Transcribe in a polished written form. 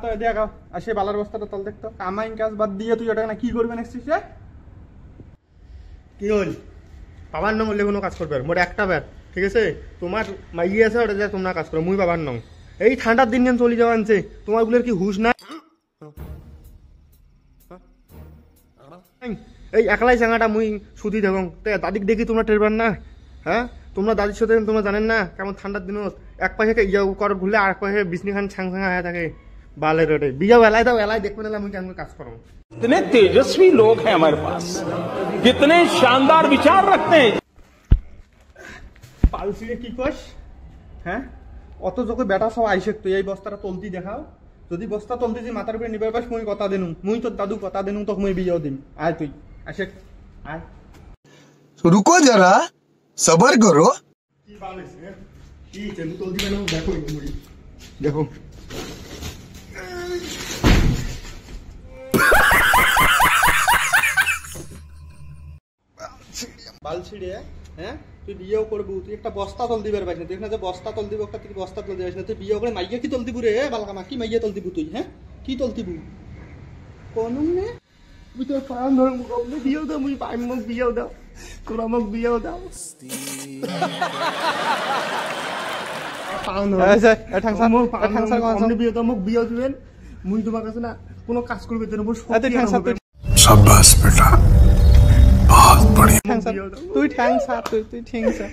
তো দেখাও আসে বালার বস্তাটা তল দেখতো কামাইন কাজ বাদ দিয়ে তুই ওটা না কি করবেন এসছিস রে কি হল বাবার নং হলে কোনো কাজ করবে মোট একটা ব্যাট ঠিক আছে তোমার মাইয়ে আছে ওটা যা তোমরা কাজ করো মুই বাবার নং এই ঠান্ডার দিন যেন চলে যাওয়া আনছে তোমার গুলোর কি হুশ না এই একলাই চাঙাটা মুই সুদি দেখো দাদিক দেখি তোমরা টেরবার না হ্যাঁ তোমরা দাদির সাথে তোমরা জানেন না কেমন ঠান্ডার দিনত এক পাশে ইয়া কর ঘুরলে আর পাশে বিষ্ণু খান ছাং ছাঙা হয়ে থাকে বালের রোডে বিয়া এলাই দাও এলাই দেখবে না মুই কেমন কাজ করো कितने तेजस्वी लोग हैं हमारे पास कितने शानदार विचार रखते हैं পালসিরে কি কস হ্যাঁ অত যখন বেটা সব আইসে তুই এই বস্তাটা তলতি দেখাও যদি বস্তা তলতি যে মাথার উপরে নিবার পাস মুই কথা দেনু মুই তোর দাদু কথা দেনু তোকে মুই বিয়েও দিম আয় তুই আসে আয় रुको जरा सबर करो কি বালিস কি তেলু তলতি কেন দেখো মুই দেখো বাল ছিড়ে হ্যাঁ তুই বিয়েও করবো তুই একটা বস্তা তল দিবার পাইস না তুই যে বস্তা তল দিব একটা তুই বস্তা তল দিবাস না তুই বিয়ে করে মাইয়া কি তল দিব রে বালকামা কি মাইয়া তল দিব তুই হ্যাঁ কি তল দিব কোন নে তুই তোর পান ধর মুখ আপনি বিয়েও দাও মুই পাই মুখ বিয়েও দাও তোরা মুখ বিয়েও দাও পান ধর আচ্ছা ঠাংসা মুখ ঠাংসা আপনি বিয়ে দাও মুখ বিয়েও দিবেন মুই তোমার কাছে না কোনো কাজ করবে তোর উপর সত্যি ঠাংসা शाबाश बेटा बहुत बढ़िया তুই ঠ্যাংসা তুই ঠ্যাংসা